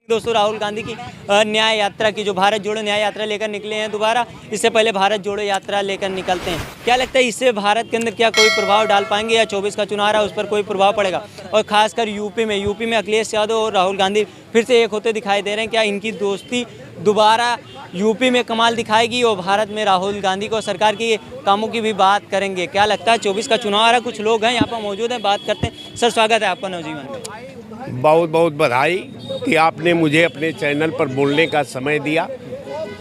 दोस्तों, राहुल गांधी की न्याय यात्रा की जो भारत जोड़ो न्याय यात्रा लेकर निकले हैं दोबारा, इससे पहले भारत जोड़ो यात्रा लेकर निकलते हैं। क्या लगता है इससे भारत के अंदर क्या कोई प्रभाव डाल पाएंगे या 24 का चुनाव रहा उस पर कोई प्रभाव पड़ेगा? और खासकर यूपी में अखिलेश यादव और राहुल गांधी फिर से एक होते दिखाई दे रहे हैं। क्या इनकी दोस्ती दोबारा यूपी में कमाल दिखाएगी और भारत में राहुल गांधी को सरकार के कामों की भी बात करेंगे? क्या लगता है 24 का चुनाव आ रहा है, कुछ लोग हैं यहाँ पर मौजूद हैं, बात करते हैं। सर, स्वागत है आपका नवजीवन में। बहुत बहुत बधाई कि आपने मुझे अपने चैनल पर बोलने का समय दिया।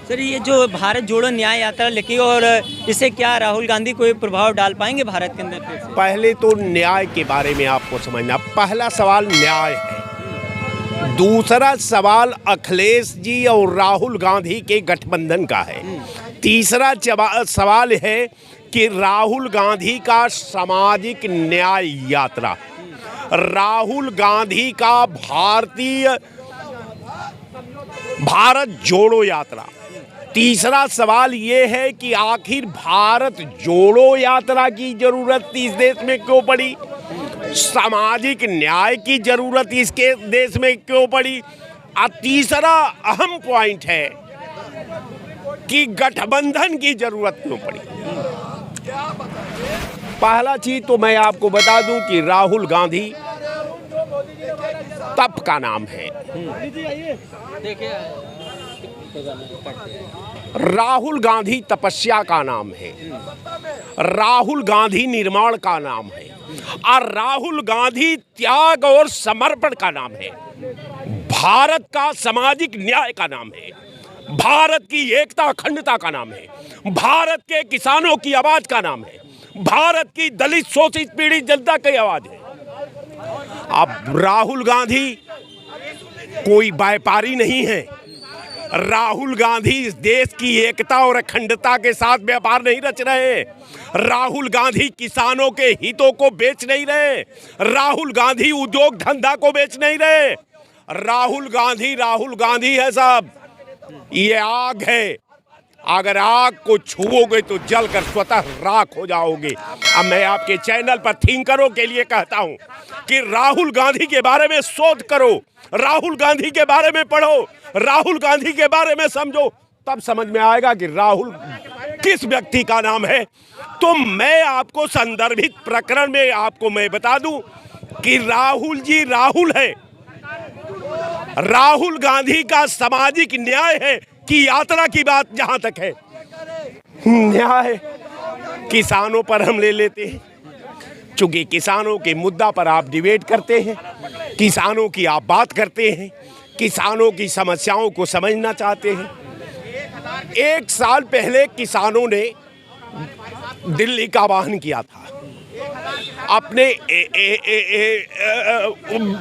सर, ये जो भारत जोड़ो न्याय यात्रा लेके और इससे क्या राहुल गांधी कोई प्रभाव डाल पाएंगे भारत के अंदर फिर से? पहले तो न्याय के बारे में आपको समझना, पहला सवाल न्याय है, दूसरा सवाल अखिलेश जी और राहुल गांधी के गठबंधन का है, तीसरा सवाल है कि राहुल गांधी का सामाजिक न्याय यात्रा, राहुल गांधी का भारत जोड़ो यात्रा। तीसरा सवाल ये है कि आखिर भारत जोड़ो यात्रा की जरूरत इस देश में क्यों पड़ी, सामाजिक न्याय की जरूरत इसके देश में क्यों पड़ी, और तीसरा अहम पॉइंट है कि गठबंधन की जरूरत क्यों पड़ी। पहला चीज तो मैं आपको बता दूं कि राहुल गांधी तप का नाम है, राहुल गांधी तपस्या का नाम है, राहुल गांधी निर्माण का नाम है, और राहुल गांधी त्याग और समर्पण का नाम है, भारत का सामाजिक न्याय का नाम है, भारत की एकता अखंडता का नाम है, भारत के किसानों की आवाज का नाम है, भारत की दलित शोषित पीड़ित जनता की आवाज है। अब राहुल गांधी कोई व्यापारी नहीं है, राहुल गांधी इस देश की एकता और अखंडता के साथ व्यापार नहीं रच रहे, राहुल गांधी किसानों के हितों को बेच नहीं रहे, राहुल गांधी उद्योग धंधा को बेच नहीं रहे, राहुल गांधी है साहब, ये आग है, अगर आग को छुओगे तो जलकर स्वतः राख हो जाओगे। अब मैं आपके चैनल पर थिंकरों के लिए कहता हूं कि राहुल गांधी के बारे में शोध करो, राहुल गांधी के बारे में पढ़ो, राहुल गांधी के बारे में समझो, तब समझ में आएगा कि राहुल किस व्यक्ति का नाम है। तो मैं आपको संदर्भित प्रकरण में आपको मैं बता दूं कि राहुल जी राहुल है, राहुल गांधी का सामाजिक न्याय है कि यात्रा की बात जहां तक है, न्याय किसानों पर हम ले लेते हैं, चूंकि किसानों के मुद्दा पर आप डिबेट करते हैं, किसानों की आप बात करते हैं, किसानों की समस्याओं को समझना चाहते हैं। 1 साल पहले किसानों ने दिल्ली का आह्वान किया था अपने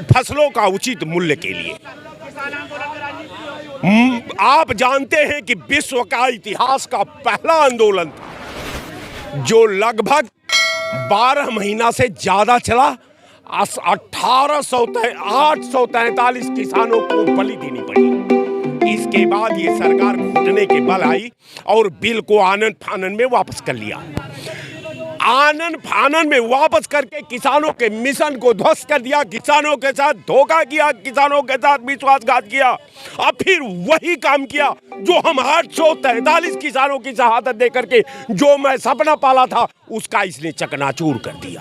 फसलों का उचित मूल्य के लिए। आप जानते हैं कि विश्व का इतिहास का पहला आंदोलन था जो लगभग 12 महीना से ज्यादा चला, 843 किसानों को बलि देनी पड़ी। इसके बाद ये सरकार घुटने के बल आई और बिल को आनन फानन में वापस कर लिया, आनन फानन में वापस करके किसानों के मिशन को ध्वस्त कर दिया, किसानों के साथ धोखा किया, किसानों के साथ विश्वासघात किया, और फिर वही काम किया जो हम 843 किसानों की शहादत देकर के जो मैं सपना पाला था उसका इसने चकनाचूर कर दिया।